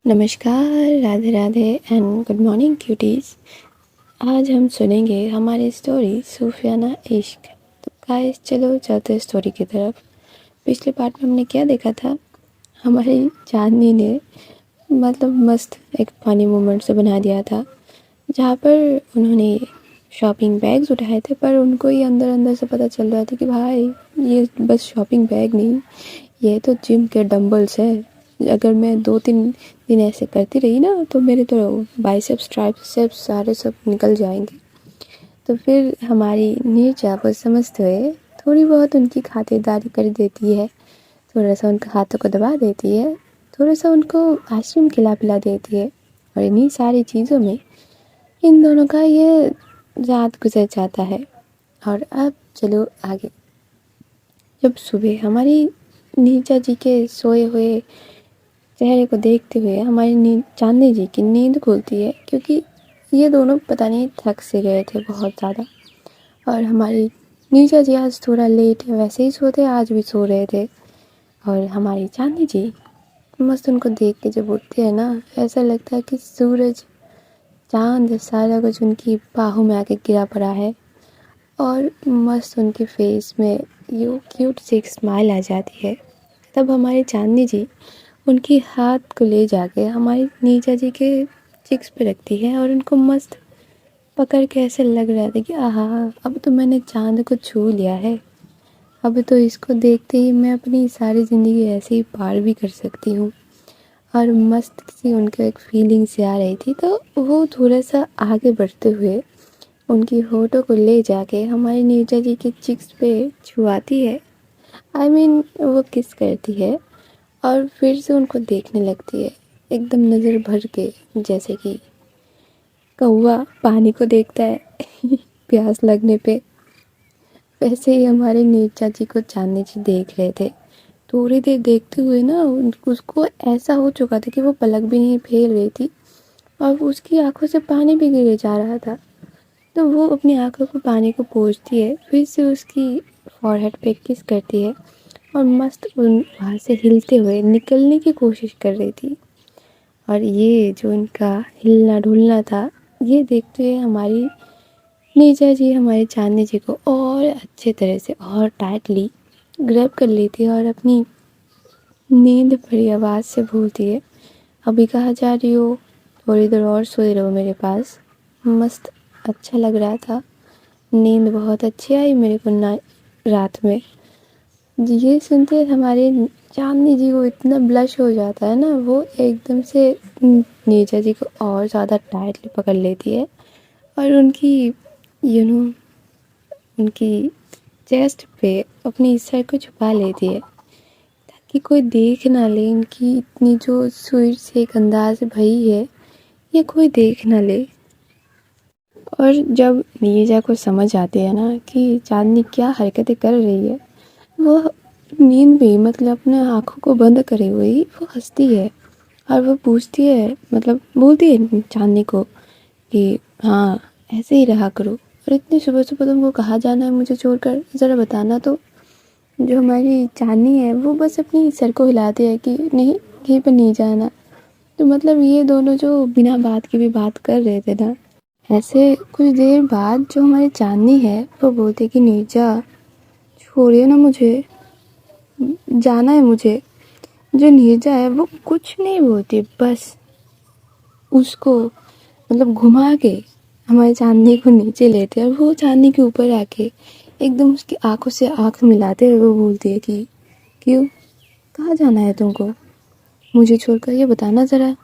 नमस्कार, Radhe Radhe and good morning cuties. आज हम सुनेंगे हमारी स्टोरी सूफियाना इश्क। तो गाइस चलो चलते हैं स्टोरी की तरफ। पिछले पार्ट में हमने क्या देखा था, हमारी चांदनी ने मस्त एक फनी मोमेंट से बना दिया था, जहाँ पर उन्होंने शॉपिंग बैग्स उठाए थे, पर उनको ही अंदर अंदर से पता चल रहा था कि भाई ये बस शॉपिंग बैग नहीं, ये तो जिम के डंबल्स है। अगर मैं 2-3 दिन ऐसे करती रही ना तो मेरे तो बाइसेप्स ट्राइसेप्स सारे सब निकल जाएंगे। तो फिर हमारी नीरजा को समझते हुए थोड़ी बहुत उनकी खातिरदारी कर देती है, थोड़ा सा उनके हाथों को दबा देती है, थोड़ा सा उनको आइसक्रीम खिला पिला देती है। और इन्हीं सारी चीज़ों में इन दोनों का ये रात गुजर जाता है। और अब चलो आगे। जब सुबह हमारी नीरजा जी के सोए हुए चेहरे को देखते हुए हमारी चांदनी जी की नींद खुलती है, क्योंकि ये दोनों पता नहीं थक से गए थे बहुत ज़्यादा। और हमारी नीरजा जी आज थोड़ा लेट है, वैसे ही सोते आज भी सो रहे थे। और हमारी चांदनी जी मस्त उनको देख के जब उठते हैं ना, ऐसा लगता है कि सूरज चांद सारा कुछ उनकी बाहों में आके गिरा पड़ा है। और मस्त उनके फेस में ये क्यूट सी एक स्माइल आ जाती है। तब हमारी चांदनी जी उनकी हाथ को ले जाके हमारी नीरजा जी के चिक्स पे रखती है और उनको मस्त पकड़ के ऐसे लग रहा था कि आहा, अब तो मैंने चांद को छू लिया है, अब तो इसको देखते ही मैं अपनी सारी ज़िंदगी ऐसे ही पार भी कर सकती हूँ। और मस्त सी उनको एक फीलिंग सी आ रही थी, तो वो थोड़ा सा आगे बढ़ते हुए उनकी होठों को ले जाके हमारी नीरजा जी के चिक्स पे छुआती है। वो किस करती है और फिर से उनको देखने लगती है एकदम नज़र भर के, जैसे कि कौवा पानी को देखता है प्यास लगने पे। वैसे ही हमारे नीरजा जी को चांदनी जी देख रहे थे। थोड़ी देर देखते हुए ना उसको ऐसा हो चुका था कि वो पलक भी नहीं फेर रही थी और उसकी आंखों से पानी भी गिरे जा रहा था। तो वो अपनी आंखों को पानी को पोंछती है, फिर से उसकी फॉरहेड पे किस करती है और मस्त वहाँ से हिलते हुए निकलने की कोशिश कर रही थी। और ये जो इनका हिलना डुलना था, ये देखते हुए हमारी नीरजा जी हमारी चांदनी जी को और अच्छे तरह से और टाइटली ग्रैब कर लेती है और अपनी नींद भरी आवाज़ से बोलती है, अभी कहाँ जा रही हो, थोड़ी देर और सोए रहो मेरे पास। मस्त अच्छा लग रहा था, नींद बहुत अच्छी आई मेरे को ना रात में। ये सुनते हमारे चांदनी जी को इतना ब्लश हो जाता है ना, वो एकदम से नीरजा जी को और ज़्यादा टाइटली पकड़ लेती है और उनकी उनकी चेस्ट पे अपनी सर को छुपा लेती है, ताकि कोई देख ना ले इनकी इतनी जो स्वीट से एक अंदाज भई है, ये कोई देख ना ले। और जब नीरजा को समझ आती है ना कि चांदनी क्या हरकतें कर रही है, वो नींद में अपने आँखों को बंद करे हुए ही वो हंसती है और वो पूछती है, बोलती है चांदनी को कि हाँ ऐसे ही रहा करो, और इतनी सुबह सुबह तुमको कहाँ जाना है मुझे छोड़कर, ज़रा बताना। तो जो हमारी चांदनी है वो बस अपनी सर को हिलाती है कि नहीं, कहीं पर नहीं जाना। तो ये दोनों जो बिना बात के भी बात कर रहे थे ना, ऐसे कुछ देर बाद जो हमारी चांदनी है वो बोलती कि नीरजा छोड़िए ना, मुझे जाना है मुझे। जो नीरजा है वो कुछ नहीं बोलती, बस उसको घुमा के हमारे चांदनी को नीचे लेते और वो चांदनी के ऊपर आके एकदम उसकी आंखों से आंख मिलाते हुए वो बोलती है कि क्यों, कहाँ जाना है तुमको मुझे छोड़कर, ये बताना ज़रा।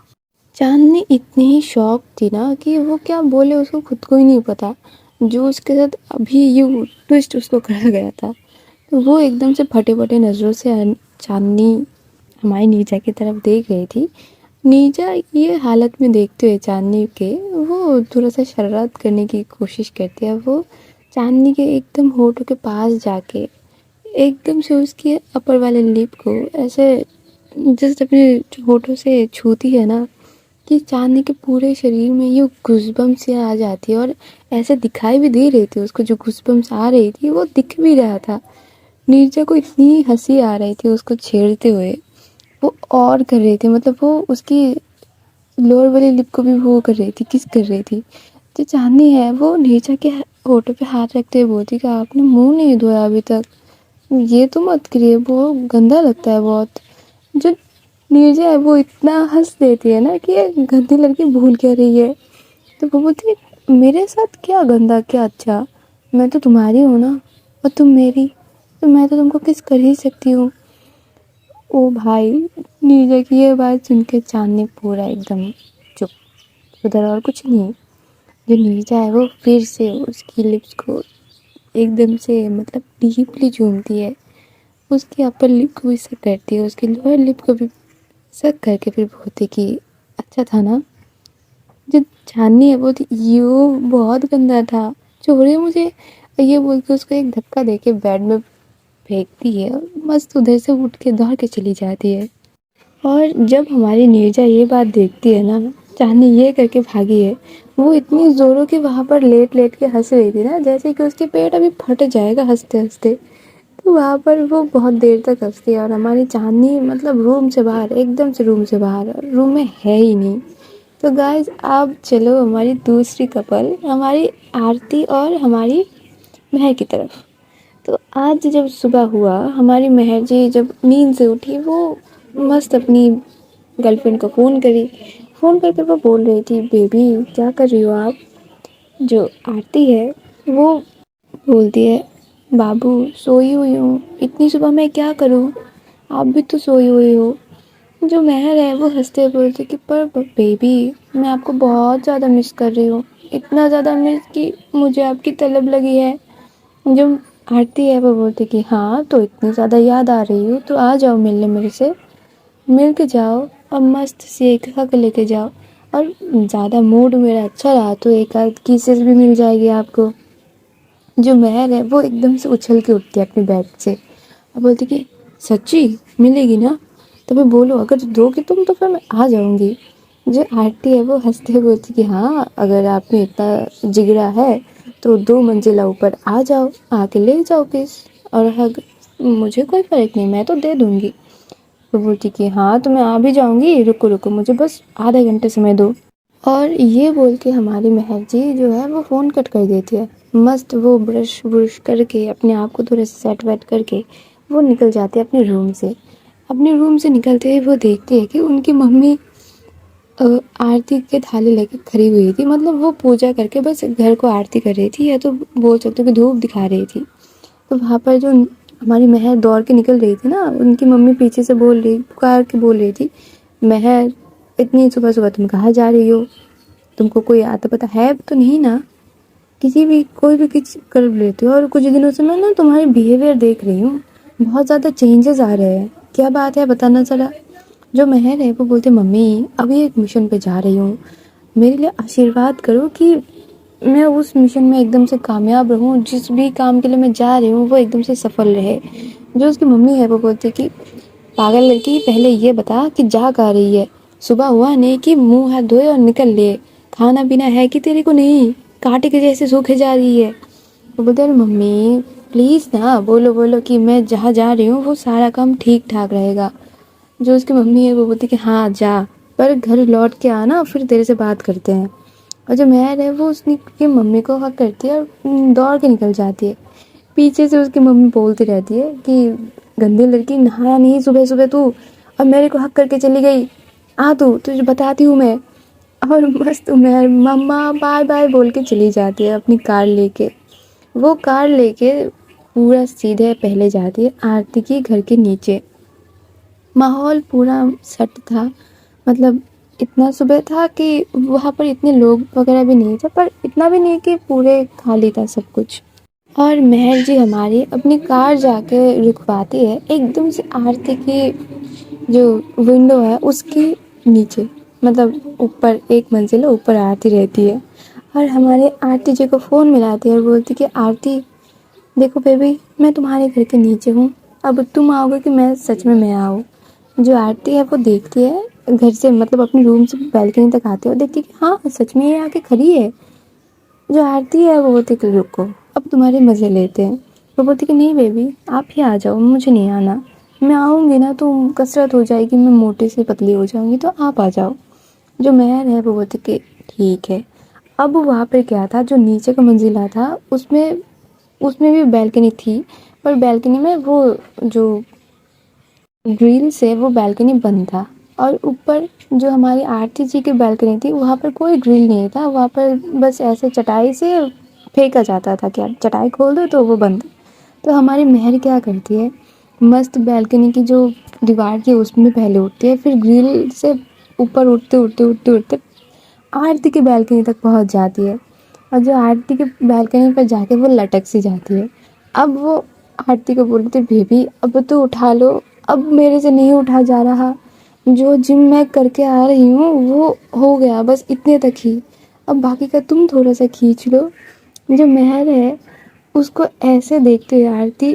चांदनी इतनी ही शॉक थी ना कि वो क्या बोले उसको खुद को ही नहीं पता। जो उसके साथ अभी ये ट्विस्ट उसको करा गया था, तो वो एकदम से फटे फटे नज़रों से चांदनी हमारी नीरजा की तरफ देख रही थी। नीरजा ये हालत में देखते हुए चांदनी के वो थोड़ा सा शरारत करने की कोशिश करती है। वो चांदनी के एकदम होठों के पास जाके एकदम से उसके अपर वाले लिप को ऐसे जस्ट अपने होठों से छूती है ना, कि चांदनी के पूरे शरीर में ये गुज़बम्स से आ जाती है। और ऐसे दिखाई भी दे रही थी उसको, जो गुज़बम्स आ रही थी वो दिख भी रहा था। नीरजा को इतनी हंसी आ रही थी उसको छेड़ते हुए, वो और कर रही थी, वो उसकी लोअर वाली लिप को भी वो कर रही थी, किस कर रही थी। जो चांदनी है वो नीचा के होठों पे हाथ रखते हुए बोलती कि आपने मुंह नहीं धोया अभी तक, ये तो मत करिए, वो गंदा लगता है बहुत। जो नीरजा है वो इतना हंस देती है ना कि ये गंदी लड़की भूल क्या रही है। तो वो बोलती है मेरे साथ क्या गंदा क्या अच्छा, मैं तो तुम्हारी हूँ ना और तुम मेरी, तो मैं तो तुमको किस कर ही सकती हूँ। ओ भाई, नीरजा की ये बात सुन के चांदनी पूरा एकदम चुप, उधर और कुछ नहीं। जो नीरजा है वो फिर से उसकी लिप्स को एकदम से मतलब डीपली चूमती है, उसकी अपर लिप को भी सक करती है, उसकी लोअर लिप को भी सक करके फिर बोलती कि अच्छा था ना। जो चांदनी है वो थी यो बहुत गंदा था, छोड़िए मुझे, ये बोल के उसको एक धक्का दे के बेड में फेंकती है और मस्त उधर से उठ के दौड़ के चली जाती है। और जब हमारी नीरजा ये बात देखती है ना, चांदनी ये करके भागी है, वो इतनी ज़ोरों की वहाँ पर लेट लेट के हंस रही थी ना, जैसे कि उसके पेट अभी फट जाएगा हंसते हंसते। तो वहाँ पर वो बहुत देर तक हंसती है और हमारी चांदनी मतलब रूम से बाहर, एकदम से रूम से बाहर, रूम में है ही नहीं। तो गाइज अब चलो हमारी दूसरी कपल, हमारी आरती और हमारी महक की तरफ। तो आज जब सुबह हुआ, हमारी महर जी जब नींद से उठी, वो मस्त अपनी गर्लफ्रेंड को फ़ोन करी। फ़ोन करके वो बोल रही थी बेबी क्या कर रही हो आप। जो आरती है वो बोलती है बाबू सोई हुई हूँ, इतनी सुबह मैं क्या करूँ, आप भी तो सोई हुई हो। जो महर है वो हंसते हुए बोलती कि पर बेबी मैं आपको बहुत ज़्यादा मिस कर रही हूँ, इतना ज़्यादा मिस कि मुझे आपकी तलब लगी है। जो आरती है वो बोलती कि हाँ तो इतनी ज़्यादा याद आ रही हो तो आ जाओ मिलने मेरे से, मिल के जाओ और मस्त से एक हग लेके जाओ, और ज़्यादा मूड मेरा अच्छा रहा तो एक आध किसेस भी मिल जाएगी आपको। जो महर है वो एकदम से उछल के उठती है अपने बेड से और बोलती कि सच्ची मिलेगी ना, तो मैं बोलो अगर दोगे तुम तो फिर मैं आ जाऊँगी। जो आरती है वो हंसते हुए बोलती कि हाँ अगर आप में इतना जिगरा है तो 2 मंजिला ऊपर आ जाओ, आके ले जाओ किस और हग, मुझे कोई फ़र्क नहीं, मैं तो दे दूँगी। तो बोलती कि हाँ तो मैं आ भी जाऊँगी, रुको रुको मुझे बस आधे घंटे समय दो। और ये बोल के हमारी महक जी जो है वो फ़ोन कट कर देती है। मस्त वो ब्रश व्रश करके अपने आप को थोड़ा सेट वेट करके वो निकल जाती है अपने रूम से। अपने रूम से निकलते ही वो देखती है कि उनकी मम्मी आरती के थाली लेके खड़ी हुई थी, मतलब वो पूजा करके बस घर को आरती कर रही थी, या तो बोल सकते हो कि धूप दिखा रही थी। तो वहाँ पर जो हमारी महर दौड़ के निकल रही थी ना, उनकी मम्मी पीछे से पुकार के बोल रही थी महर इतनी सुबह सुबह तुम कहाँ जा रही हो, तुमको कोई आता पता है तो नहीं ना, किसी भी कोई भी कुछ कर लेते हो, और कुछ दिनों से मैं ना तुम्हारे बिहेवियर देख रही हूँ, बहुत ज़्यादा चेंजेस आ रहे हैं, क्या बात है बताना ज़रा। जो महर है वो बोलते मम्मी अभी एक मिशन पे जा रही हूँ, मेरे लिए आशीर्वाद करो कि मैं उस मिशन में एकदम से कामयाब रहूँ, जिस भी काम के लिए मैं जा रही हूँ वो एकदम से सफल रहे। जो उसकी मम्मी है वो बोलती कि पागल लड़की पहले ये बता कि जा कहाँ रही है, सुबह हुआ नहीं कि मुंह हाथ धोए और निकल ले, खाना पीना है कि तेरे को नहीं, कांटे के जैसे सूखे जा रही है। वो बोलते अरे मम्मी प्लीज़ ना बोलो बोलो कि मैं जहाँ जा रही हूँ वो सारा काम ठीक ठाक रहेगा। जो उसकी मम्मी है वो बोलती कि हाँ जा, पर घर लौट के आना फिर तेरे से बात करते हैं। और जो महर है वो उसकी मम्मी को हक करती है और दौड़ के निकल जाती है। पीछे से उसकी मम्मी बोलती रहती है कि गंदी लड़की नहाया नहीं सुबह सुबह तू, और मेरे को हक करके चली गई, आ तू तुझे बताती हूँ मैं। और मस्त महर मम्मा बाय बाय बोल के चली जाती है अपनी कार लेके। वो कार लेके पूरा सीधे पहले जाती है आरती के घर के नीचे। माहौल पूरा सेट था, मतलब इतना सुबह था कि वहाँ पर इतने लोग वगैरह भी नहीं थे, पर इतना भी नहीं कि पूरे खाली था सब कुछ। और महर जी हमारी अपनी कार जाके रुकवाती है एकदम से आरती की जो विंडो है उसके नीचे, मतलब ऊपर एक मंजिला ऊपर आरती रहती है। और हमारे आरती जी को फ़ोन मिलाती है और बोलती कि आरती देखो बेबी मैं तुम्हारे घर के नीचे हूँ, अब तुम आओगे कि मैं सच में मैं आऊँ। जो आरती है वो देखती है घर से, मतलब अपने रूम से बैल्कनी तक आती है और देखती है कि हाँ सच में ये आके खड़ी है। जो आरती है वो बोलती कि रुको अब तुम्हारे मज़े लेते हैं। वो बोलती कि नहीं बेबी आप ही आ जाओ, मुझे नहीं आना, मैं आऊँगी ना तो कसरत हो जाएगी, मैं मोटी से पतली हो जाऊँगी, तो आप आ जाओ। जो मेहर है वो बोलती कि ठीक है। अब वहाँ पे क्या था, जो नीचे का मंजिला था उसमें उसमें भी बैल्कनी थी, पर बैल्कनी में वो जो ग्रिल से वो बैल्कनी बंद था। और ऊपर जो हमारी आरती जी की बैल्कनी थी वहाँ पर कोई ग्रिल नहीं था, वहाँ पर बस ऐसे चटाई से फेंका जाता था, क्या चटाई खोल दो तो वो बंद। तो हमारी मेहर क्या करती है, मस्त बैल्कनी की जो दीवार थी उसमें पहले उठती है, फिर ग्रिल से ऊपर उठते उठते उठते उठते आरती की बैल्कनी तक पहुंच जाती है। और जो आरती की बैल्कनी पर जाके वो लटक सी जाती है। अब वो आरती को बोलती है, बेबी अब तो उठा लो, अब मेरे से नहीं उठा जा रहा, जो जिम मैं करके आ रही हूँ वो हो गया, बस इतने तक ही, अब बाकी का तुम थोड़ा सा खींच लो। जो मेहर है उसको ऐसे देखते हुए आरती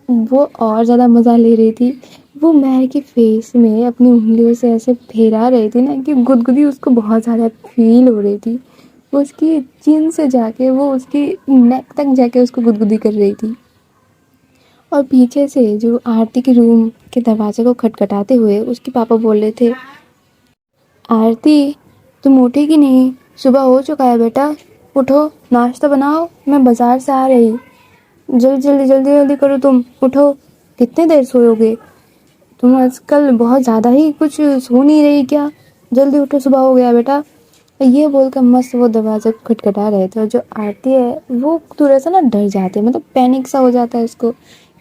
वो और ज़्यादा मज़ा ले रही थी। वो मेहर के फेस में अपनी उंगलियों से ऐसे फेरा रही थी ना कि गुदगुदी उसको बहुत ज़्यादा फील हो रही थी। वो उसकी चिन से जाके वो उसकी नेक तक जाके उसको गुदगुदी कर रही थी। और पीछे से जो आरती के रूम के दरवाजे को खटखटाते हुए उसके पापा बोल रहे थे, आरती तुम उठेगी नहीं, सुबह हो चुका है बेटा, उठो नाश्ता बनाओ, मैं बाज़ार से आ रही, जल्दी जल्दी जल्दी जल्दी करो, तुम उठो, कितने देर सोओगे, तुम आजकल बहुत ज़्यादा ही कुछ सो नहीं रही क्या, जल्दी उठो सुबह हो गया बेटा। ये बोलकर मस्त वो दरवाज़ा खटखटा रहे थे। और जो आरती है वो थोड़ा सा ना डर जाती है, मतलब पैनिक सा हो जाता है उसको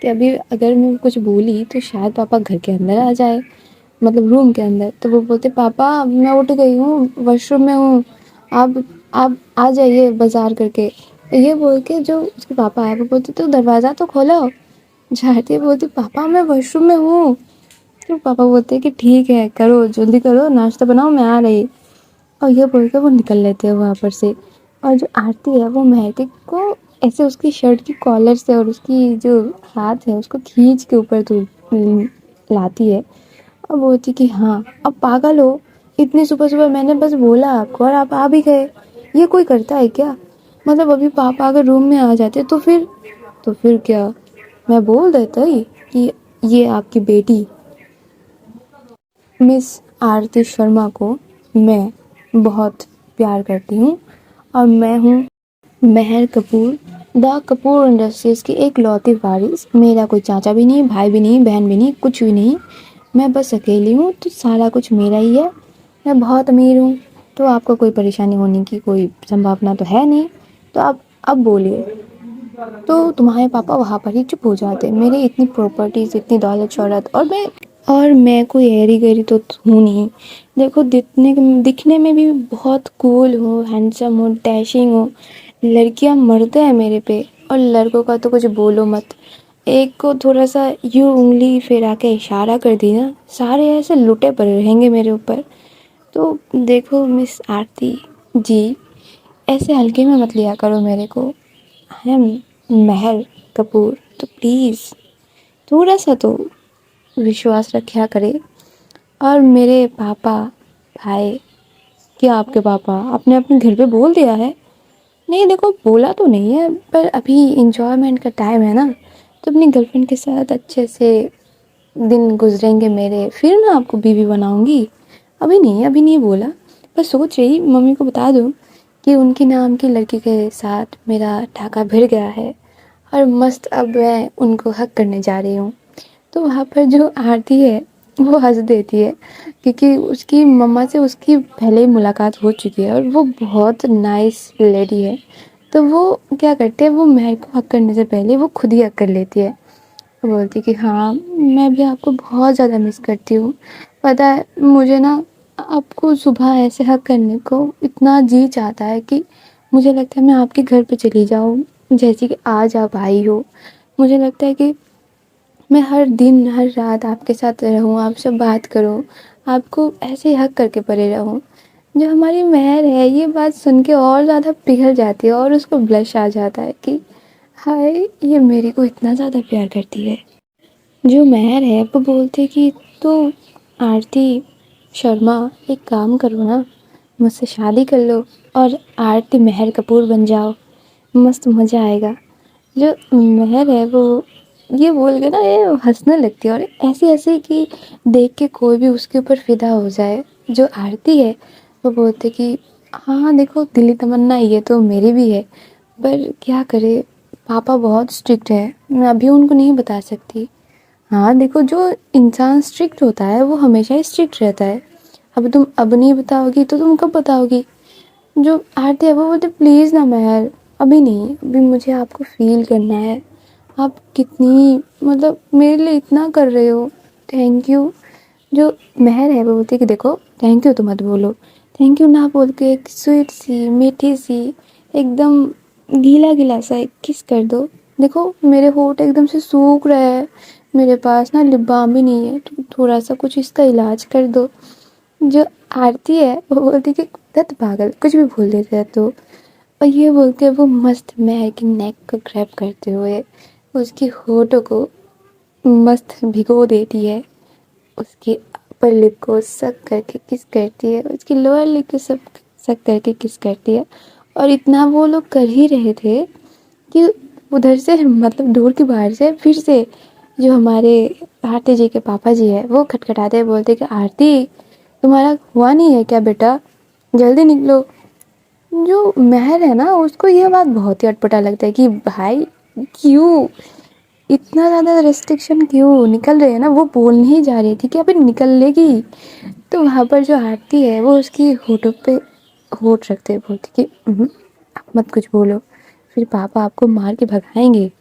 कि अभी अगर मैं कुछ बोली तो शायद पापा घर के अंदर आ जाए, मतलब रूम के अंदर। तो वो बोलते, पापा मैं उठ गई हूँ, वॉशरूम में हूँ, आप आ जाइए बाज़ार करके। ये बोल के जो उसके पापा आए वो बोलते, तो दरवाज़ा तो खोलो। झाड़ती बोलती, पापा मैं वॉशरूम में हूँ। तो पापा बोलते कि ठीक है, करो जल्दी करो, नाश्ता बनाओ, मैं आ रही। और ये बोल के वो निकल लेते हैं वहाँ पर से। और जो आरती है वो महक को ऐसे उसकी शर्ट की कॉलर से और उसकी जो हाथ है उसको खींच के ऊपर तो लाती है। और बोलती कि हाँ अब पागल हो, इतनी सुबह सुबह मैंने बस बोला आपको और आप आ भी गए, ये कोई करता है क्या, मतलब अभी पापा अगर रूम में आ जाते तो फिर क्या, मैं बोल देता ही कि ये आपकी बेटी मिस आरती शर्मा को मैं बहुत प्यार करती हूँ, और मैं हूँ मेहर कपूर, द कपूर इंडस्ट्रीज़ की एक लौती वारिस। मेरा कोई चाचा भी नहीं, भाई भी नहीं, बहन भी नहीं, कुछ भी नहीं, मैं बस अकेली हूँ, तो सारा कुछ मेरा ही है। मैं बहुत अमीर हूँ, तो आपको कोई परेशानी होने की कोई संभावना तो है नहीं। तो आप अब बोलिए। तो तुम्हारे पापा वहाँ पर ही चुप हो जाते। मेरी इतनी प्रॉपर्टीज, इतनी दौलत शौहरत, और मैं कोई ऐरी गैरी तो हूँ नहीं। देखो दिखने में भी बहुत कूल हूँ, हैंडसम हूँ, डैशिंग हूँ। लड़कियाँ मरते हैं मेरे पे, और लड़कों का तो कुछ बोलो मत। एक को थोड़ा सा यूँ उंगली फेरा के इशारा कर दी ना, सारे ऐसे लुटे पड़े रहेंगे मेरे ऊपर। तो देखो मिस आरती जी, ऐसे हल्के में मत लिया करो मेरे को। आई एम मेहर कपूर, तो प्लीज़ थोड़ा सा तो विश्वास रखा करे। और मेरे पापा, भाई, क्या आपके पापा आपने अपने घर पे बोल दिया है? नहीं देखो, बोला तो नहीं है, पर अभी इंजॉयमेंट का टाइम है ना, तो अपनी गर्लफ्रेंड के साथ अच्छे से दिन गुजरेंगे मेरे, फिर मैं आपको बीवी बनाऊंगी। अभी नहीं बोला, बस सोच रही मम्मी को बता दूं कि उनके नाम की लड़की के साथ मेरा ढाका भिड़ गया है, और मस्त अब मैं उनको हक करने जा रही हूँ। तो वहाँ पर जो आरती है वो हंस देती है, क्योंकि उसकी मम्मा से उसकी पहले ही मुलाकात हो चुकी है, और वो बहुत नाइस लेडी है। तो वो क्या करते हैं, वो महर को हक करने से पहले वो खुद ही हक कर लेती है। वो बोलती कि हाँ मैं भी आपको बहुत ज़्यादा मिस करती हूँ, पता है मुझे ना, आपको सुबह ऐसे हक करने को इतना जी चाहता है कि मुझे लगता है मैं आपके घर पे चली जाऊँ, जैसे कि आज आप आई हो। मुझे लगता है कि मैं हर दिन हर रात आपके साथ रहूँ, आपसे बात करूँ, आपको ऐसे ही हक करके पड़े रहूँ। जो हमारी मेहर है ये बात सुन के और ज़्यादा पिघल जाती है, और उसको ब्लश आ जाता है कि हाय ये मेरे को इतना ज़्यादा प्यार करती है। जो मेहर है वो बोलती कि तो आरती शर्मा एक काम करो ना, मुझसे शादी कर लो और आरती मेहर कपूर बन जाओ, मस्त मज़ा आएगा। जो मेहर है वो ये बोल के ना ये हंसने लगती है, और ऐसी हंसी कि देख के कोई भी उसके ऊपर फिदा हो जाए। जो आरती है वो बोलते कि हाँ देखो, दिली तमन्ना ये तो मेरी भी है, पर क्या करे, पापा बहुत स्ट्रिक्ट है, मैं अभी उनको नहीं बता सकती। हाँ देखो, जो इंसान स्ट्रिक्ट होता है वो हमेशा ही स्ट्रिक्ट रहता है। अब तुम अब नहीं बताओगी तो तुम कब बताओगी? जो आरती है वो बोलते प्लीज़ ना महर, अभी नहीं, अभी मुझे आपको फील करना है। आप कितनी मतलब मेरे लिए इतना कर रहे हो, थैंक यू। जो महर है वो बोलती है कि देखो, थैंक यू तो मत बोलो, थैंक यू ना बोल के एक स्वीट सी मीठी सी एकदम गीला गीला सा एक किस कर दो। देखो मेरे होंठ एकदम से सूख रहे हैं, मेरे पास ना लिप बाम भी नहीं है, तो थोड़ा सा कुछ इसका इलाज कर दो। जो आरती है वो बोलती कि दत्त पागल, कुछ भी बोल देते हैं तो। और ये बोल के वो मस्त महर की नेक को ग्रैब करते हुए उसकी होठों को मस्त भिगो देती है, उसकी अपर लिप को सक करके किस करती है, उसकी लोअर लिप को सब सक करके किस करती है। और इतना वो लोग कर ही रहे थे कि उधर से मतलब डोर के बाहर से फिर से जो हमारे आरती जी के पापा जी है वो खटखटाते बोलते कि आरती, तुम्हारा हुआ नहीं है क्या बेटा, जल्दी निकलो। जो महर है ना उसको ये बात बहुत ही अटपटा लगता है कि भाई क्यों इतना ज़्यादा रेस्ट्रिक्शन, क्यों निकल रहे हैं ना, वो बोलने ही जा रही थी कि अभी निकल लेगी। तो वहाँ पर जो आरती है वो उसकी होठों पे होठ रखते हुए बोलती कि आप मत कुछ बोलो, फिर पापा आपको मार के भगाएंगे।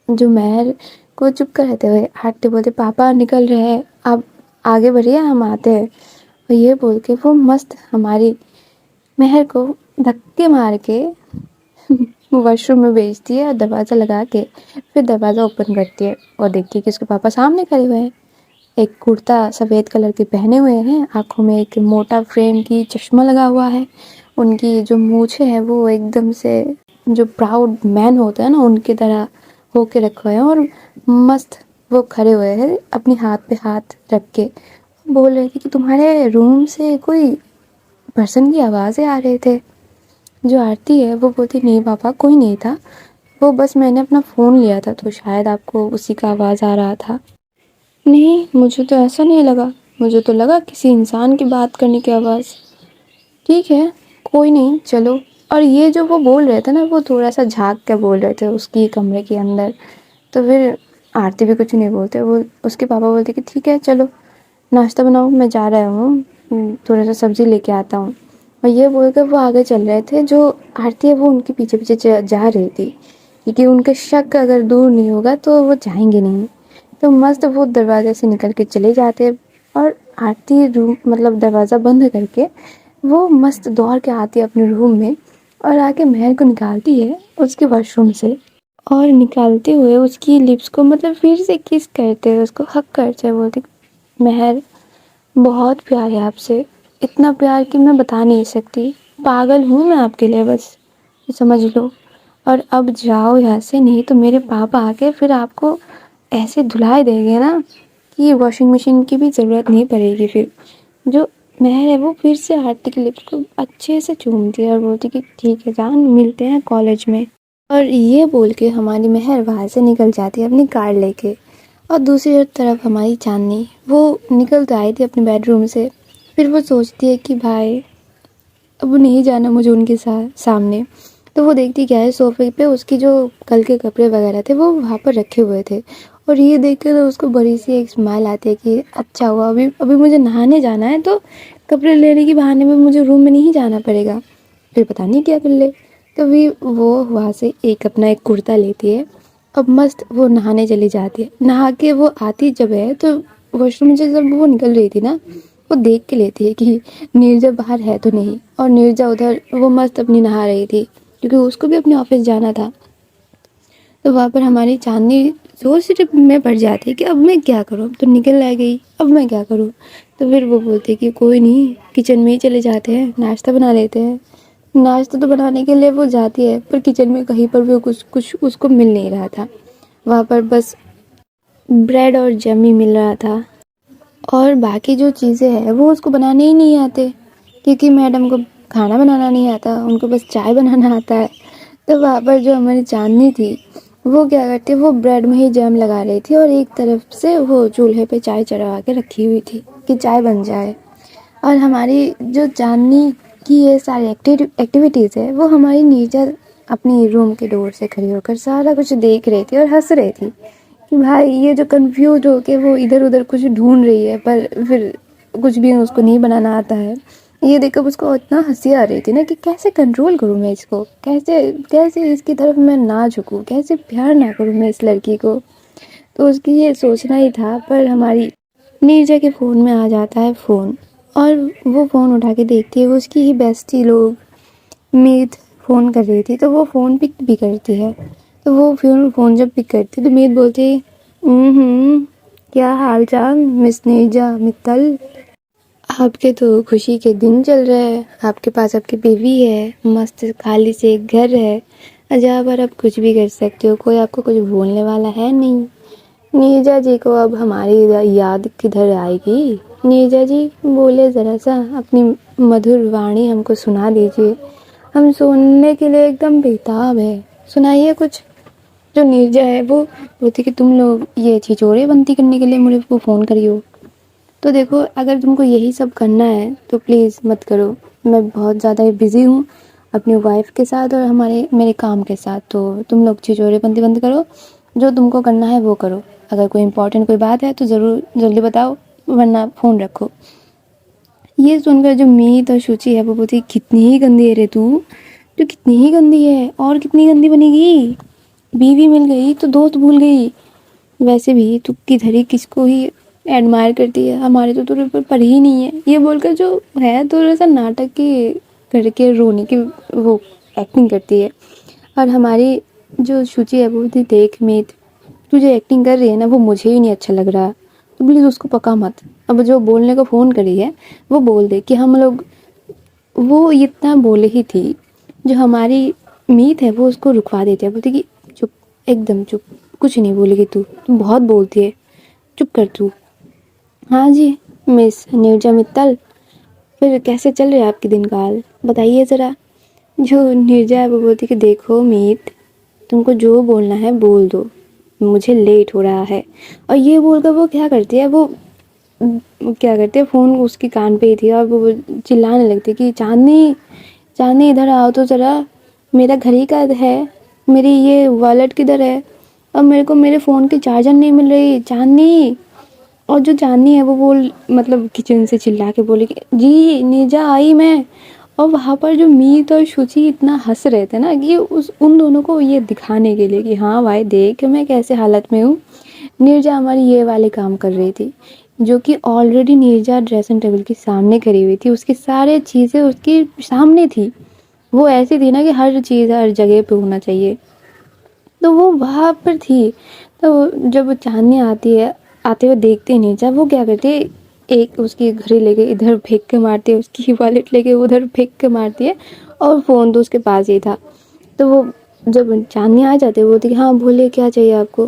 जो महर को चुप कर रहते हुए आरती बोलते पापा निकल रहे हैं, आप आगे बढ़िए, हम आते हैं। और ये बोल के वो मस्त हमारी महर को धक्के मार के वॉशरूम में भेजती है और दरवाज़ा लगा के फिर दरवाज़ा ओपन करती है और देखती है कि उसके पापा सामने खड़े हुए हैं। एक कुर्ता सफ़ेद कलर के पहने हुए हैं, आँखों में एक मोटा फ्रेम की चश्मा लगा हुआ है, उनकी जो मूछें हैं वो एकदम से जो प्राउड मैन होता है ना उनकी तरह होके रखे हुए हैं। और मस्त वो खड़े हुए हैं अपने हाथ पे हाथ रख के, बोल रहे थे कि तुम्हारे रूम से कोई पर्सन की आवाज़ें आ रहे थे। जो आरती है वो बोलती नहीं पापा, कोई नहीं था, वो बस मैंने अपना फ़ोन लिया था तो शायद आपको उसी का आवाज़ आ रहा था। नहीं, मुझे तो ऐसा नहीं लगा, मुझे तो लगा किसी इंसान की बात करने की आवाज़। ठीक है, कोई नहीं, चलो। और ये जो वो बोल रहे थे ना वो थोड़ा सा झाँक के बोल रहे थे उसकी कमरे के अंदर। तो फिर आरती भी कुछ नहीं बोलते, वो उसके पापा बोलते कि ठीक है चलो नाश्ता बनाओ, मैं जा रहा हूँ, थोड़ा सा सब्ज़ी लेके आता हूँ। और ये बोलकर वो आगे चल रहे थे। जो आरती है वो उनके पीछे पीछे जा रही थी क्योंकि उनका शक अगर दूर नहीं होगा तो वो जाएंगे नहीं। तो मस्त वो दरवाजे से निकल के चले जाते और आरती रूम मतलब दरवाज़ा बंद करके वो मस्त दौड़ के आती है अपने रूम में और आके महर को निकालती है उसके वॉशरूम से। और निकालते हुए उसकी लिप्स को मतलब फिर से किस करते हैं, उसको हक करते हैं, बोलते महर बहुत प्यार है आपसे, इतना प्यार कि मैं बता नहीं सकती, पागल हूँ मैं आपके लिए, बस ये समझ लो। और अब जाओ यहाँ से, नहीं तो मेरे पापा आके फिर आपको ऐसे धुलाई देंगे ना कि वॉशिंग मशीन की भी ज़रूरत नहीं पड़ेगी फिर। जो महर है वो फिर से आरती की लिप्स को अच्छे से चूमती है और बोलती कि ठीक है जान, मिलते हैं कॉलेज में। और ये बोल के हमारी महर वहाँ से निकल जाती है अपनी कार लेके। और दूसरी तरफ हमारी चांदनी वो निकल तो आई थी अपने बेडरूम से, फिर वो सोचती है कि भाई अब नहीं जाना मुझे उनके सामने। तो वो देखती क्या है, सोफे पे उसकी जो कल के कपड़े वगैरह थे वो वहाँ पर रखे हुए थे। और ये देख कर उसको बड़ी सी एक स्माइल आती है कि अच्छा हुआ, अभी अभी मुझे नहाने जाना है तो कपड़े लेने के बहाने में मुझे रूम में नहीं जाना पड़ेगा, फिर पता नहीं क्या कर ले। तो भी वो वहाँ से एक अपना एक कुर्ता लेती है। अब मस्त वो नहाने चली जाती है, नहा के वो आती जब है तो वॉशरूम से जब वो निकल रही थी ना, वो देख के लेती है कि नीरजा बाहर है तो नहीं। और नीरजा उधर वो मस्त अपनी नहा रही थी क्योंकि उसको भी अपने ऑफिस जाना था। तो वहाँ पर हमारी चांदनी सोच में पड़ जाती है कि अब मैं क्या करूँ, अब तो निकल आ गई, अब मैं क्या करूँ। तो फिर वो बोलती है कि कोई नहीं, किचन में ही चले जाते हैं, नाश्ता बना लेते हैं। नाश्ता तो बनाने के लिए वो जाती है पर किचन में कहीं पर भी कुछ कुछ उसको मिल नहीं रहा था। वहाँ पर बस ब्रेड और जैम ही मिल रहा था और बाकी जो चीज़ें हैं वो उसको बनाने ही नहीं आते क्योंकि मैडम को खाना बनाना नहीं आता, उनको बस चाय बनाना आता है। तो वहाँ पर जो हमारी चांदनी थी वो क्या करती, वो ब्रेड में ही जैम लगा रही थी और एक तरफ से वो चूल्हे पे चाय चढ़ा के रखी हुई थी कि चाय बन जाए। और हमारी जो चांदनी की ये सारी एक्टिविटीज़ है वो हमारी नीरजा अपनी रूम के डोर से खड़ी होकर सारा कुछ देख रही थी और हंस रही थी कि भाई ये जो कंफ्यूज होके वो इधर उधर कुछ ढूंढ रही है पर फिर कुछ भी उसको नहीं बनाना आता है। ये देखकर उसको इतना हंसी आ रही थी ना कि कैसे कंट्रोल करूँ मैं इसको, कैसे कैसे इसकी तरफ मैं ना झुकूँ, कैसे प्यार ना करूँ मैं इस लड़की को। तो उसकी ये सोचना ही था, पर हमारी नीरजा के फ़ोन में आ जाता है फ़ोन और वो फ़ोन उठा के देखती है वो उसकी ही बेस्टी लोग मीत फ़ोन कर रही थी। तो वो फ़ोन पिक भी करती है। तो वो फ़ोन जब पिक करती तो मीत बोलती क्या हाल चाल मिस नीरजा मित्तल, आपके तो खुशी के दिन चल रहे हैं, आपके पास आपकी बेबी है, मस्त खाली से एक घर है, जहाँ पर आप कुछ भी कर सकते हो, कोई आपको कुछ बोलने वाला है नहीं। नीरजा जी को अब हमारी याद किधर आएगी। नीरजा जी बोले ज़रा सा अपनी मधुर वाणी हमको सुना दीजिए, हम सुनने के लिए एकदम बेताब है, सुनाइए कुछ। जो नीरजा है वो बोलती कि तुम लोग ये छिछोरे बनती करने के लिए मुझे को फ़ोन करियो। तो देखो अगर तुमको यही सब करना है तो प्लीज़ मत करो, मैं बहुत ज़्यादा बिज़ी हूँ अपनी वाइफ के साथ और मेरे काम के साथ। तो तुम लोग छिछोरेपंती बंद करो, जो तुमको करना है वो करो। अगर कोई इंपॉर्टेंट कोई बात है तो ज़रूर जल्दी बताओ, वरना फ़ोन रखो। ये सुनकर जो मीत और शुचि है वो बोलती कितनी ही गंदी है रे तू कितनी ही गंदी है और कितनी गंदी बनेगी। बीवी मिल गई तो दोस्त भूल गई, वैसे भी तू किधर ही किसको ही एडमायर करती है, हमारे तो तेरे पर ही नहीं है। ये बोलकर जो है थोड़ा सा नाटक की करके रोने की वो एक्टिंग करती है। और हमारी जो शुचि है वो बोलती देख मीत, तू जो एक्टिंग कर रही है ना वो मुझे ही नहीं अच्छा लग रहा, तो प्लीज़ उसको पका मत। अब जो बोलने को फ़ोन करी है वो बोल दे कि हम लोग, वो इतना बोले ही थी। जो हमारी मीत है वो उसको रुकवा देती है, बोलती कि चुप, एकदम चुप, कुछ नहीं बोलेगी तू बहुत बोलती है, चुप कर तू। हाँ जी मिस नीरजा मित्तल, फिर कैसे चल रहे आपके दिन काल, बताइए ज़रा। जो नीरजा है वो बोलती कि देखो मीत, तुमको जो बोलना है बोल दो, मुझे लेट हो रहा है। और ये बोलकर वो क्या करती है, वो क्या करती है फ़ोन उसकी कान पे ही थी और वो चिल्लाने लगती कि चांदनी चांदनी इधर आओ तो ज़रा, मेरा घर ही का है, मेरी ये वॉलेट किधर है, अब मेरे को मेरे फ़ोन की चार्जर नहीं मिल रही चांदनी। और जो चांदनी है वो बोल मतलब किचन से चिल्ला के बोली कि जी नीरजा आई मैं। और वहाँ पर जो मीत और शुचि इतना हंस रहे थे ना कि उन दोनों को ये दिखाने के लिए कि हाँ भाई देख मैं कैसे हालत में हूँ। नीरजा हमारी ये वाले काम कर रही थी, जो कि ऑलरेडी नीरजा ड्रेसिंग टेबल के सामने खड़ी हुई थी, उसकी सारी चीज़ें उसके सामने थी। वो ऐसी थी ना कि हर चीज़ हर जगह पे होना चाहिए, तो वो वहाँ पर थी। तो जब चांदनी आती है, आते हुए देखते ही नीरजा, वो क्या करती है एक उसकी घड़ी लेके इधर फेंक के मारती है, उसकी वॉलेट लेके उधर फेंक के मारती है, और फ़ोन तो उसके पास ही था। तो वो जब चांदनी आ जाती है वो बोलती है हाँ बोलिए क्या चाहिए आपको।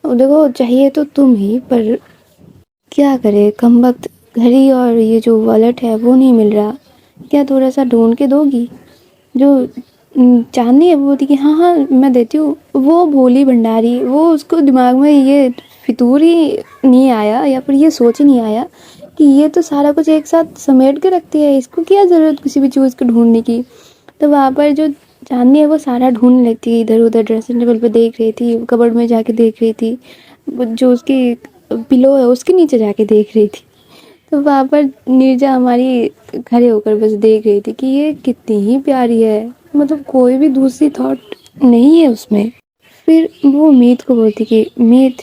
देखो चाहिए तो तुम ही, पर क्या करे कमबख्त, घड़ी और ये जो वॉलेट है वो नहीं मिल रहा, क्या थोड़ा सा ढूंढ के दोगी। जो चांदनी है वो बोलती कि हाँ हाँ मैं देती हूँ। वो भोली भंडारी, वो उसको दिमाग में ये फितूर ही नहीं आया या फिर ये सोच ही नहीं आया कि ये तो सारा कुछ एक साथ समेट के रखती है, इसको क्या ज़रूरत किसी भी चीज़ को ढूंढने की। तो वहाँ पर जो चांदनी है वो सारा ढूंढने लगती है, इधर उधर ड्रेसिंग टेबल पे देख रही थी, कबर्ड में जाके देख रही थी, जो उसकी पिलो है उसके नीचे जाके देख रही थी। तो वहाँ पर नीरजा हमारी खड़े होकर बस देख रही थी कि ये कितनी ही प्यारी है, मतलब कोई भी दूसरी थॉट नहीं है उसमें। फिर वो मीत को बोलती कि मीत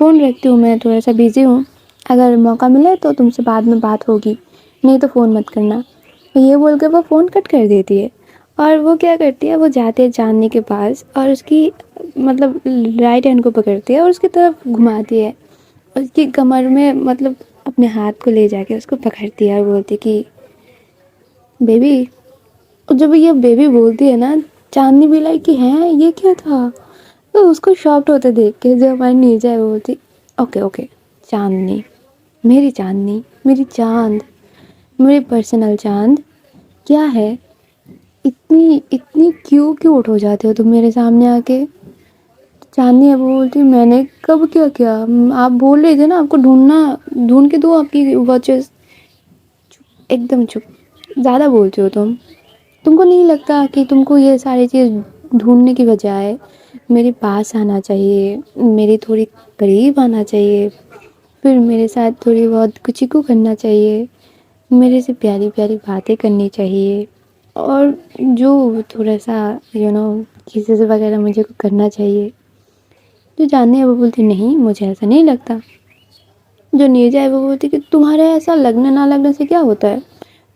फ़ोन रखती हूँ, मैं थोड़ा सा बिज़ी हूँ, अगर मौका मिले तो तुमसे बाद में बात होगी, नहीं तो फ़ोन मत करना। तो ये बोल कर वो फ़ोन कट कर देती है। और वो क्या करती है, वो जाते हैं चांदनी के पास और उसकी मतलब राइट हैंड को पकड़ती है और उसकी तरफ घुमाती है, उसकी कमर में मतलब अपने हाथ को ले जाके उसको पकड़ती है और बोलती कि बेबी। और जब ये बेबी बोलती है ना, चांदनी भी लाइक कि हैं ये क्या था। तो उसको शॉक्ड होते देख के जो हमारी नीरजा है वो बोलती ओके ओके चांदनी, मेरी चांद, मेरी पर्सनल चांद, क्या है इतनी इतनी क्यूट हो जाते हो तुम मेरे सामने आके। चांदनी है वो बोलती मैंने कब क्या किया, आप बोल रहे थे ना आपको ढूंढ के दो आपकी वॉचेस। एकदम चुप। ज़्यादा बोलते हो तुमको नहीं लगता कि तुमको ये सारी चीज़ ढूंढने की बजाय मेरे पास आना चाहिए, मेरे थोड़ी करीब आना चाहिए, फिर मेरे साथ थोड़ी बहुत कुचिकू करना चाहिए, मेरे से प्यारी प्यारी बातें करनी चाहिए, और जो थोड़ा सा किसेस वगैरह मुझे को करना चाहिए। जो जानने है वो बोलती नहीं, मुझे ऐसा नहीं लगता। जो नीरजा है वो बोलती कि तुम्हारे ऐसा लगने ना लगने से क्या होता है।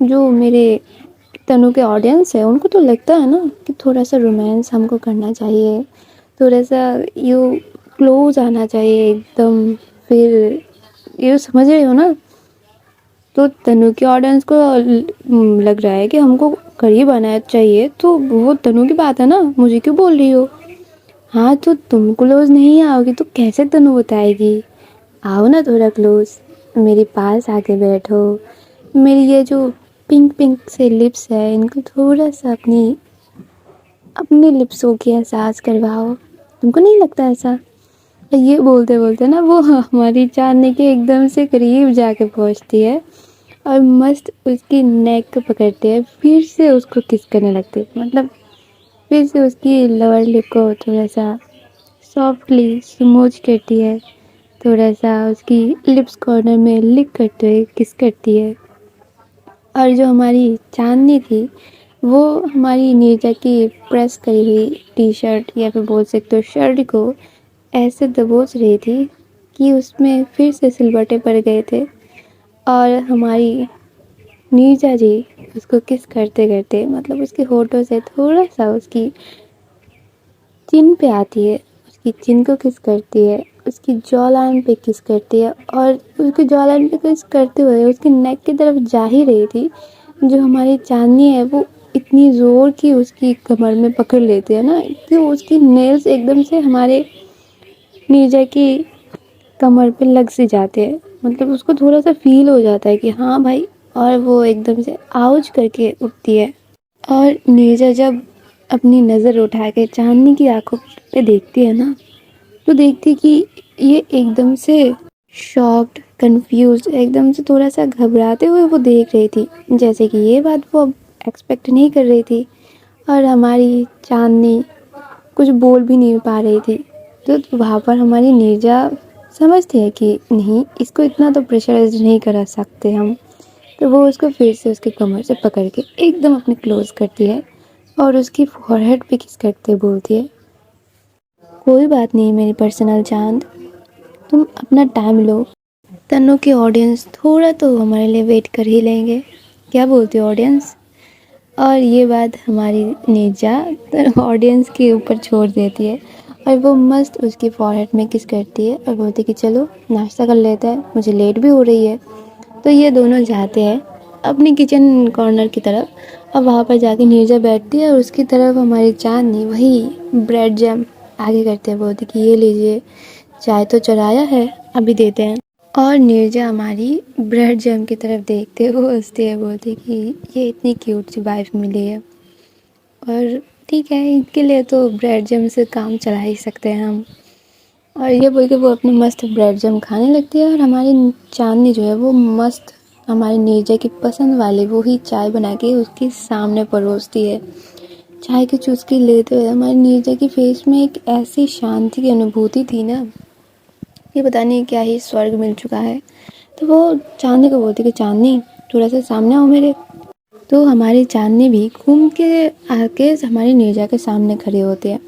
जो मेरे तनु के ऑडियंस है उनको तो लगता है ना कि थोड़ा सा रोमांस हमको करना चाहिए, थोड़ा सा यू क्लोज आना चाहिए एकदम, फिर ये समझ रहे हो ना। तो तनु के ऑडियंस को लग रहा है कि हमको करीब आना चाहिए, तो वो तनु की बात है ना, मुझे क्यों बोल रही हो। हाँ तो तुम क्लोज नहीं आओगी तो कैसे तनु बताएगी। आओ ना थोड़ा क्लोज, मेरे पास आके बैठो, मेरी ये जो पिंक पिंक से लिप्स है इनको थोड़ा सा अपनी अपने लिप्सों की एहसास करवाओ। तुमको नहीं लगता ऐसा। ये बोलते बोलते ना वो हमारी चांदनी के एकदम से करीब जाके पहुंचती है और मस्त उसकी नेक को पकड़ती है, फिर से उसको किस करने लगती है। मतलब फिर से उसकी लोअर लिप को थोड़ा सा सॉफ्टली स्मूच करती है, थोड़ा सा उसकी लिप्स कॉर्नर में लिक करते हुए किस करती है। और जो हमारी चांदनी थी वो हमारी नीरजा की प्रेस करी हुई टी शर्ट या फिर बोल सकते हो शर्ट को ऐसे दबोच रही थी कि उसमें फिर से सिलबटे पड़ गए थे, और हमारी नीरजा जी उसको किस करते करते मतलब उसके होठों से थोड़ा सा उसकी चिन पे आती है, उसकी चिन को किस करती है, उसकी जॉ लाइन पे किस करती है, और उसकी जॉ लाइन पे किस करते हुए उसकी नेक की तरफ जा ही रही थी। जो हमारी चांदनी है वो इतनी ज़ोर की उसकी कमर में पकड़ लेती है ना कि उसकी नेल्स एकदम से हमारे नीरजा की कमर पे लग से जाते हैं। मतलब उसको थोड़ा सा फील हो जाता है कि हाँ भाई, और वो एकदम से आउच करके उठती है। और नीरजा जब अपनी नज़र उठा के चांदनी की आंखों पे देखती है ना, तो देखती कि ये एकदम से शॉक्ड, कंफ्यूज, एकदम से थोड़ा सा घबराते हुए वो देख रही थी, जैसे कि ये बात वो एक्सपेक्ट नहीं कर रही थी। और हमारी चांदनी कुछ बोल भी नहीं पा रही थी। तो वहाँ पर हमारी नीरजा समझती है कि नहीं, इसको इतना तो प्रेशराइज नहीं करा सकते हम। तो वो उसको फिर से उसके कमर से पकड़ के एकदम अपने क्लोज करती है और उसकी फॉरहेड पे किस करते बोलती है, कोई बात नहीं मेरी पर्सनल चांद, तुम अपना टाइम लो, तन्नों के ऑडियंस थोड़ा तो हमारे लिए वेट कर ही लेंगे। क्या बोलती हो ऑडियंस। और ये बात हमारी नीरजा ऑडियंस के ऊपर छोड़ देती है और वो मस्त उसकी फॉरहेड में किस करती है और बोलती है कि चलो नाश्ता कर लेते हैं, मुझे लेट भी हो रही है। तो ये दोनों जाते हैं अपनी किचन कॉर्नर की तरफ, और वहाँ पर जाके नीरजा बैठती है और उसकी तरफ हमारी चांदनी वही ब्रेड जैम आगे करते हैं, बोलती कि ये लीजिए, चाय तो चढ़ाया है, अभी देते हैं। और नीरजा हमारी ब्रेड जैम की तरफ देखते हुए हंसती है, बोलती कि ये इतनी क्यूट सी वाइफ मिली है, और ठीक है इनके लिए तो ब्रेड जैम से काम चला ही सकते हैं हम। और ये बोल के वो अपने मस्त ब्रेड जैम खाने लगती है, और हमारी चांदनी जो है वो मस्त हमारी नीरजा की पसंद वाली वो ही चाय बना के उसके सामने परोसती है। चाय की चुस्की लेते हुए हमारी नीरजा की फेस में एक ऐसी शांति की अनुभूति थी ना, ये पता नहीं क्या ही स्वर्ग मिल चुका है। तो वो चांदनी को बोलती कि चांदनी थोड़ा सा सामने आओ मेरे। तो हमारी चांदनी भी घूम के आके हमारी नीरजा के सामने खड़ी होती है।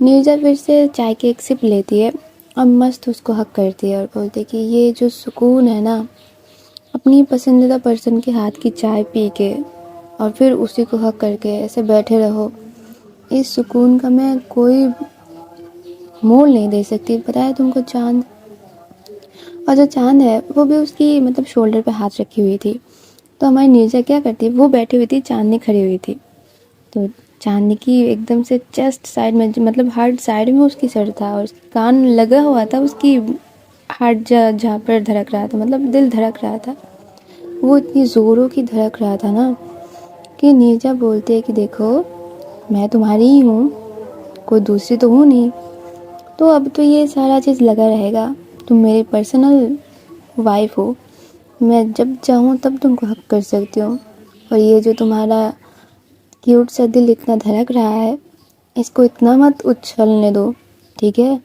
नीरजा फिर से चाय की एक सिप लेती है और मस्त उसको हक करती है और बोलती है कि ये जो सुकून है ना, अपनी पसंदीदा पर्सन के हाथ की चाय पी के और फिर उसी को हक करके ऐसे बैठे रहो, इस सुकून का मैं कोई मोल नहीं दे सकती, पता है तुमको चांद। और जो चांद है वो भी उसकी मतलब शोल्डर पे हाथ रखी हुई थी। तो हमारी नीरजा क्या करती है, वो बैठी हुई थी, चांदनी खड़ी हुई थी। तो चांदनी की एकदम से चेस्ट साइड में मतलब हार्ट साइड में उसकी सर था और कान लगा हुआ था, उसकी हार्ट जहाँ पर धड़क रहा था, मतलब दिल धड़क रहा था, वो इतनी ज़ोरों की धड़क रहा था ना कि नीरजा बोलती है कि देखो मैं तुम्हारी ही हूँ, कोई दूसरी तो हूँ नहीं, तो अब तो ये सारा चीज़ लगा रहेगा, तुम मेरी पर्सनल वाइफ हो, मैं जब चाहूँ तब तुमको हक कर सकती हूँ। और ये जो तुम्हारा क्यूट सा दिल इतना धड़क रहा है, इसको इतना मत उछलने दो, ठीक है?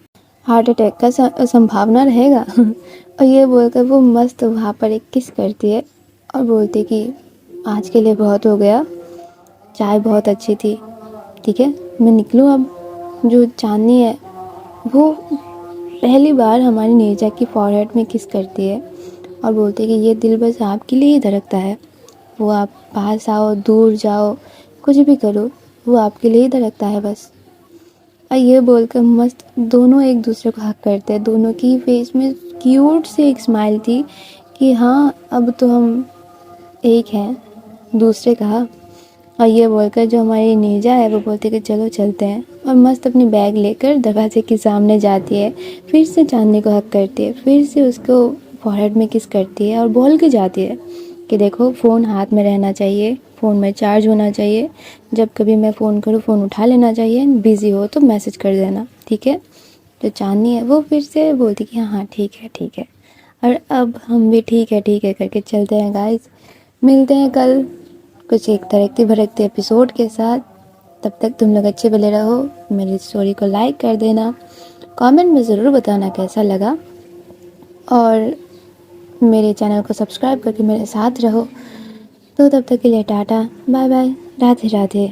हार्ट अटैक का संभावना रहेगा। और ये बोलकर वो मस्त वहाँ पर एक किस करती है और बोलती कि आज के लिए बहुत हो गया, चाय बहुत अच्छी थी, ठीक है, मैं निकलूँ अब। जो चांदनी है वो पहली बार हमारी नीरजा की फॉरहेड में किस करती है और बोलती है कि ये दिल बस आपके लिए ही धड़कता है। वो आप पास आओ, दूर जाओ, कुछ भी करो, वो आपके लिए ही धड़कता है बस। और ये बोलकर मस्त दोनों एक दूसरे को हक करते हैं। दोनों की फेस में क्यूट सी एक स्माइल थी कि हाँ, अब तो हम एक हैं। दूसरे कहा। और ये बोलकर जो हमारी नीरजा है वो बोलती है कि चलो चलते हैं, और मस्त अपनी बैग लेकर दरवाजे के सामने जाती है। फिर से चांदनी को हक करती है, फिर से उसको फॉरहेड में किस करती है और बोल के जाती है कि देखो, फ़ोन हाथ में रहना चाहिए, फ़ोन में चार्ज होना चाहिए, जब कभी मैं फ़ोन करूँ फ़ोन उठा लेना चाहिए, बिज़ी हो तो मैसेज कर देना, ठीक है? तो चांदनी है वो फिर से बोलती कि हाँ हाँ ठीक है ठीक है। और अब हम भी ठीक है करके चलते हैं गाइस। मिलते हैं कल कुछ एक तरक्की भरकते एपिसोड के साथ। तब तक तुम लोग अच्छे भले रहो। मेरी स्टोरी को लाइक कर देना, कमेंट में ज़रूर बताना कैसा लगा, और मेरे चैनल को सब्सक्राइब करके मेरे साथ रहो। तो तब तक के लिए tata bye bye, Radhe Radhe.